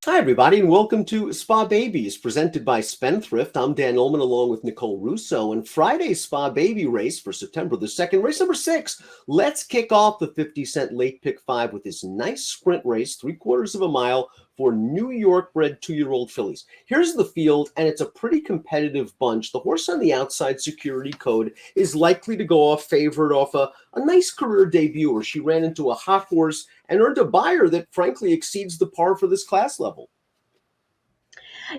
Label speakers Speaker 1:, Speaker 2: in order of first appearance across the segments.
Speaker 1: Hi, everybody, and welcome to Spa Babies, presented by Spendthrift. I'm Dan Illman, along with Nicole Russo, and Friday's Spa Baby race for September the 2nd, race number 6. Let's kick off the 50-cent late pick 5 with this nice sprint race, 3/4 of a mile for New York-bred 2-year-old fillies. Here's the field, and it's a pretty competitive bunch. The horse on the outside, Security Code, is likely to go off favored off a nice career debut where she ran into a hot horse and earned a buyer that frankly exceeds the par for this class level.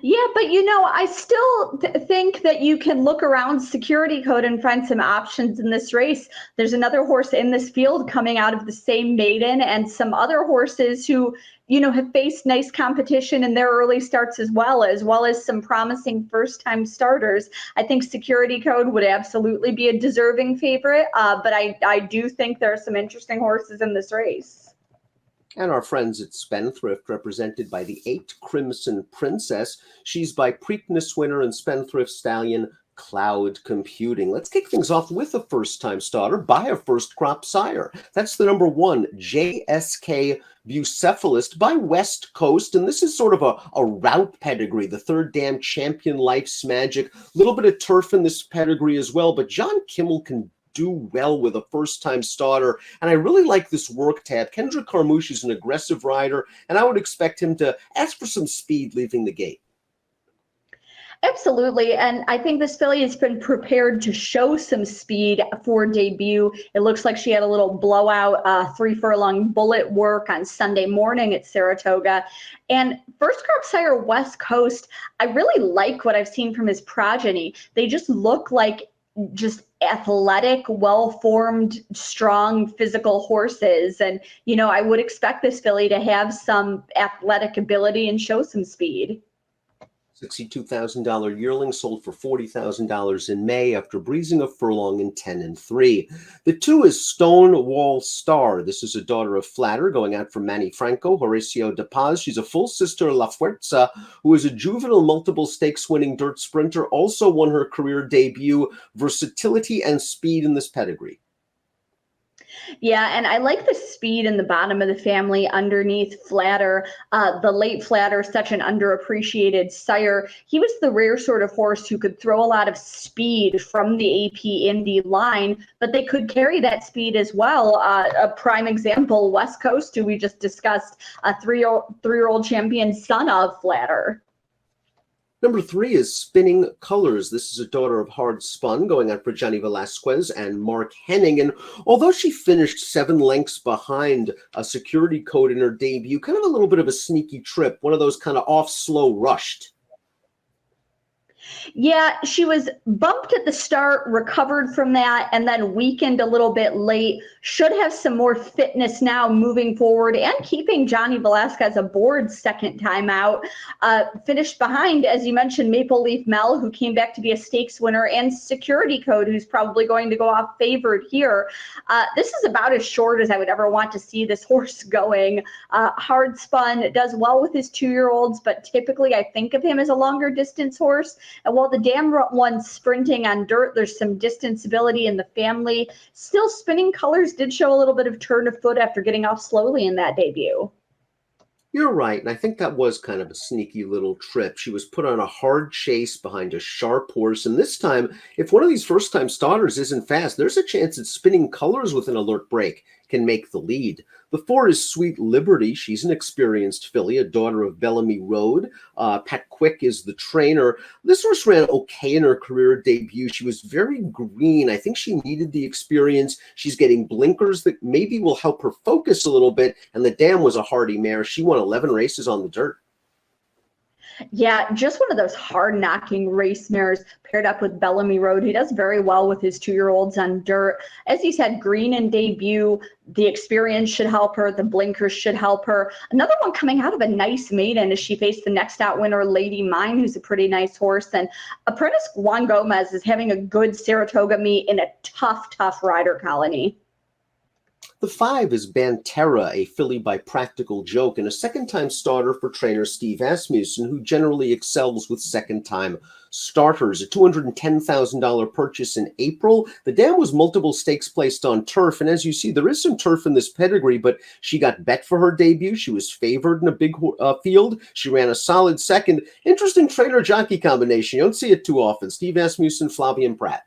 Speaker 2: Yeah, but I still think that you can look around Security Code and find some options in this race. There's another horse in this field coming out of the same maiden, and some other horses who, have faced nice competition in their early starts as well as some promising first-time starters. I think Security Code would absolutely be a deserving favorite, but I do think there are some interesting horses in this race.
Speaker 1: And our friends at Spendthrift, represented by the 8 Crimson Princess. She's by Preakness winner and Spendthrift stallion Cloud Computing. Let's kick things off with a first-time starter by a first-crop sire. That's the number 1, Jsk Bucephalus by West Coast, and this is sort of a route pedigree, the third dam champion Life's Magic. A little bit of turf in this pedigree as well, but John Kimmel can do well with a first-time starter, and I really like this work tab. Kendrick Carmouche is an aggressive rider, and I would expect him to ask for some speed leaving the gate.
Speaker 2: Absolutely, and I think this filly has been prepared to show some speed for debut. It looks like she had a little blowout 3-furlong bullet work on Sunday morning at Saratoga. And first crop sire West Coast, I really like what I've seen from his progeny. They just look like just athletic, well-formed, strong, physical horses. And, I would expect this filly to have some athletic ability and show some speed.
Speaker 1: $62,000 yearling sold for $40,000 in May after breezing a furlong in 10-3. The 2 is Stonewall Star. This is a daughter of Flatter, going out from Manny Franco, Horacio De Paz. She's a full sister of La Fuerza, who is a juvenile multiple stakes winning dirt sprinter, also won her career debut. Versatility and speed in this pedigree.
Speaker 2: Yeah, and I like the speed in the bottom of the family underneath Flatter. The late Flatter, such an underappreciated sire. He was the rare sort of horse who could throw a lot of speed from the AP Indy line, but they could carry that speed as well. A prime example, West Coast, who we just discussed, a three-year-old champion son of Flatter.
Speaker 1: Number 3 is Spinning Colors. This is a daughter of Hard Spun, going out for Johnny Velasquez and Mark Henning. And although she finished 7 lengths behind a Security Code in her debut, kind of a little bit of a sneaky trip, one of those kind of off slow rushed.
Speaker 2: Yeah, she was bumped at the start, recovered from that, and then weakened a little bit late. Should have some more fitness now moving forward and keeping Johnny Velasquez aboard second time out. Finished behind, as you mentioned, Maple Leaf Mel, who came back to be a stakes winner, and Security Code, who's probably going to go off favored here. This is about as short as I would ever want to see this horse going. Hard Spun does well with his 2-year-olds, but typically I think of him as a longer distance horse. And while the dam one's sprinting on dirt, there's some distance ability in the family. Still, Spinning Colors did show a little bit of turn of foot after getting off slowly in that debut.
Speaker 1: You're right, and I think that was kind of a sneaky little trip. She was put on a hard chase behind a sharp horse, and this time, if one of these first-time starters isn't fast, there's a chance that Spinning Colors with an alert break can make the lead. The 4 is Sweet Liberty. She's an experienced filly, a daughter of Bellamy Road. Pat Quick is the trainer. This horse ran okay in her career debut. She was very green. I think she needed the experience. She's getting blinkers that maybe will help her focus a little bit, and the dam was a hardy mare. She won 11 races on the dirt.
Speaker 2: Yeah, just one of those hard-knocking race mares paired up with Bellamy Road. He does very well with his 2-year-olds on dirt. As you said, green in debut. The experience should help her. The blinkers should help her. Another one coming out of a nice maiden as she faced the next out winner, Lady Mine, who's a pretty nice horse. And Apprentice Juan Gomez is having a good Saratoga meet in a tough rider colony.
Speaker 1: The 5 is Banterra, a filly by Practical Joke, and a second-time starter for trainer Steve Asmussen, who generally excels with second-time starters. A $210,000 purchase in April. The dam was multiple stakes placed on turf, and as you see, there is some turf in this pedigree, but she got bet for her debut. She was favored in a big field. She ran a solid second. Interesting trainer-jockey combination. You don't see it too often. Steve Asmussen, Flavien Prat.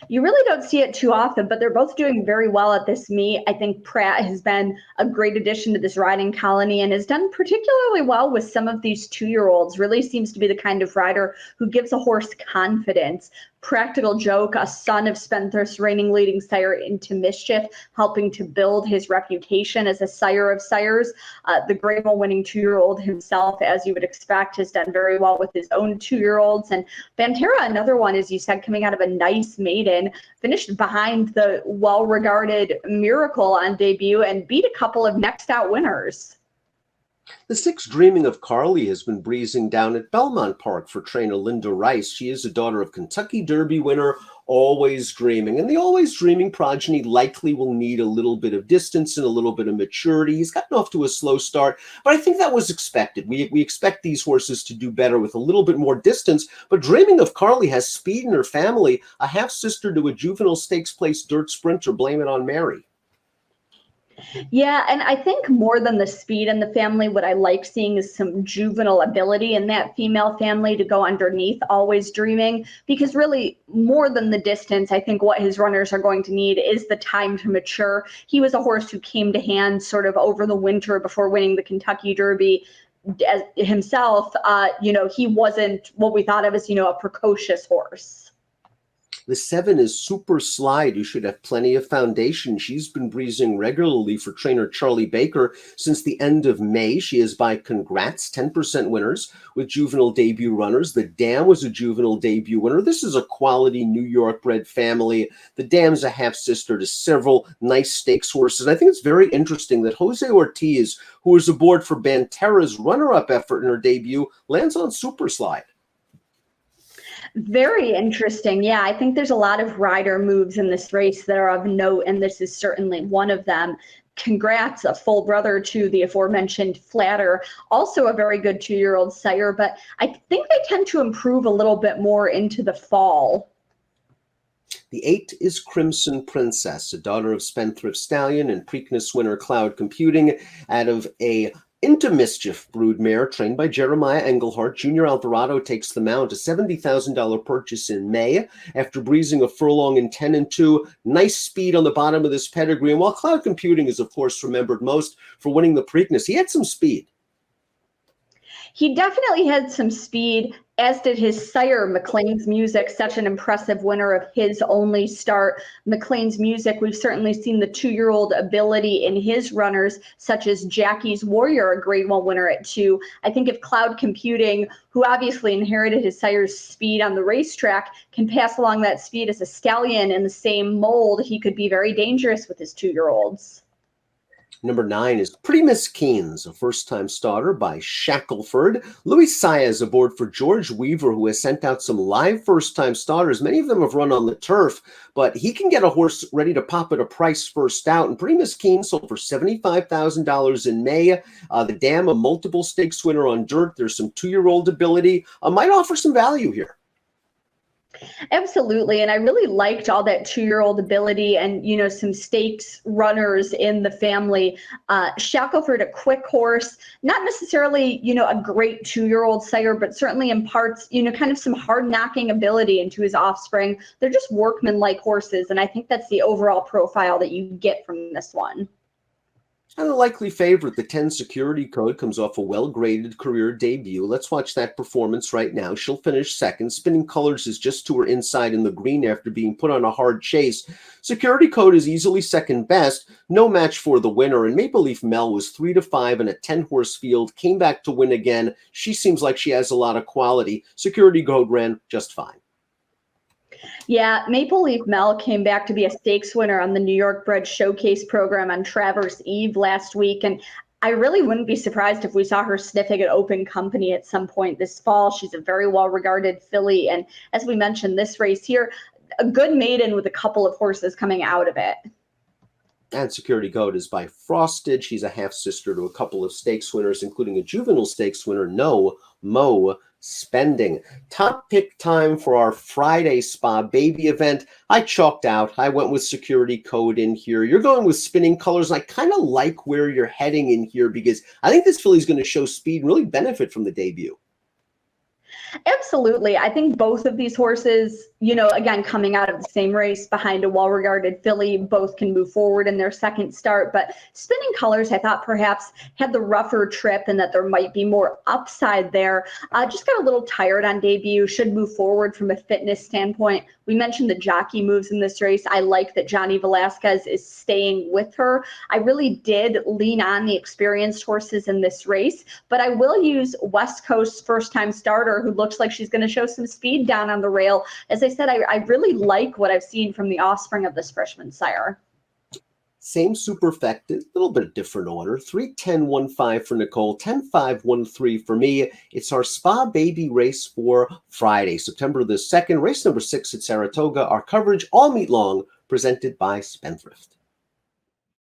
Speaker 2: You really don't see it too often, but they're both doing very well at this meet. I think Pratt has been a great addition to this riding colony and has done particularly well with some of these 2-year-olds. Really seems to be the kind of rider who gives a horse confidence. Practical Joke, a son of Spendthrift's reigning leading sire Into Mischief, helping to build his reputation as a sire of sires. The Grable winning 2-year-old himself, as you would expect, has done very well with his own 2-year-olds. And Banterra, another one, as you said, coming out of a nice maiden, finished behind the well-regarded Miracle on debut and beat a couple of next out winners.
Speaker 1: The 6 Dreaming of Carli has been breezing down at Belmont Park for trainer Linda Rice. She is a daughter of Kentucky Derby winner Always Dreaming, and the Always Dreaming progeny likely will need a little bit of distance and a little bit of maturity. He's gotten off to a slow start, but I think that was expected. We expect these horses to do better with a little bit more distance, but Dreaming of Carli has speed in her family, a half-sister to a juvenile stakes-placed dirt sprinter. Blame It on Mary.
Speaker 2: Yeah, and I think more than the speed in the family, what I like seeing is some juvenile ability in that female family to go underneath Always Dreaming, because really more than the distance, I think what his runners are going to need is the time to mature. He was a horse who came to hand sort of over the winter before winning the Kentucky Derby as himself. He wasn't what we thought of as, a precocious horse.
Speaker 1: The 7 is Super Slide, who should have plenty of foundation. She's been breezing regularly for trainer Charlie Baker since the end of May. She is by Congrats, 10% winners with juvenile debut runners. The Dam was a juvenile debut winner. This is a quality New York bred family. The Dam's a half-sister to several nice stakes horses. I think it's very interesting that Jose Ortiz, who was aboard for Banterra's runner-up effort in her debut, lands on Super Slide.
Speaker 2: Very interesting. Yeah, I think there's a lot of rider moves in this race that are of note, and this is certainly one of them. Congrats, a full brother to the aforementioned Flatter, also a very good 2-year-old sire, but I think they tend to improve a little bit more into the fall.
Speaker 1: The 8 is Crimson Princess, a daughter of Spendthrift Stallion and Preakness winner Cloud Computing, out of a Into Mischief broodmare trained by Jeremiah Engelhardt. Junior Alvarado takes the mount, a $70,000 purchase in May after breezing a furlong in 10-2. Nice speed on the bottom of this pedigree. And while Cloud Computing is, of course, remembered most for winning the Preakness, he had some speed.
Speaker 2: He definitely had some speed, as did his sire, McLean's Music, such an impressive winner of his only start. McLean's Music, we've certainly seen the 2-year-old ability in his runners, such as Jackie's Warrior, a Grade 1 winner at 2. I think if Cloud Computing, who obviously inherited his sire's speed on the racetrack, can pass along that speed as a stallion in the same mold, he could be very dangerous with his 2-year-olds.
Speaker 1: Number 9 is Pretty Miss Keenes, a first-time starter by Shackelford. Louis Saez aboard for George Weaver, who has sent out some live first-time starters. Many of them have run on the turf, but he can get a horse ready to pop at a price first out. And Pretty Miss Keenes sold for $75,000 in May. The Dam, a multiple stakes winner on dirt. There's some 2-year-old ability. Might offer some value here.
Speaker 2: Absolutely. And I really liked all that 2-year-old ability and, some stakes runners in the family. Shackelford, a quick horse, not necessarily, a great 2-year-old sire, but certainly imparts, kind of some hard knocking ability into his offspring. They're just workman-like horses. And I think that's the overall profile that you get from this one.
Speaker 1: And a likely favorite, the 10 security code, comes off a well-graded career debut. Let's watch that performance right now. She'll finish second. Spinning Colors is just to her inside in the green after being put on a hard chase. Security code is easily second best. No match for the winner. And Maple Leaf Mel was 3-5 in a 10-horse field. Came back to win again. She seems like she has a lot of quality. Security code ran just fine.
Speaker 2: Yeah, Maple Leaf Mel came back to be a stakes winner on the New York Bred Showcase program on Traverse Eve last week. And I really wouldn't be surprised if we saw her sniffing at open company at some point this fall. She's a very well-regarded filly. And as we mentioned, this race here, a good maiden with a couple of horses coming out of it.
Speaker 1: And security code is by Frosted. She's a half-sister to a couple of stakes winners, including a juvenile stakes winner, No Mo Spending. Top pick time for our Friday Spa Baby event. I chalked out. I went with security code in here. You're going with spinning colors. I kind of like where you're heading in here because I think this filly's going to show speed and really benefit from the debut.
Speaker 2: Absolutely. I think both of these horses, again, coming out of the same race behind a well-regarded filly, both can move forward in their second start. But Spinning Colors, I thought perhaps had the rougher trip and that there might be more upside there. Just got a little tired on debut, should move forward from a fitness standpoint. We mentioned the jockey moves in this race. I like that Johnny Velasquez is staying with her. I really did lean on the experienced horses in this race, but I will use West Coast's first-time starter, who looks like she's going to show some speed down on the rail. As I said, I really like what I've seen from the offspring of this freshman sire.
Speaker 1: Same superfecta, a little bit different order. 3-10-1-5 for Nicole, 10-5-1-3 for me. It's our Spa Baby race for Friday, September the 2nd, race number 6 at Saratoga. Our coverage all meet long, presented by Spendthrift.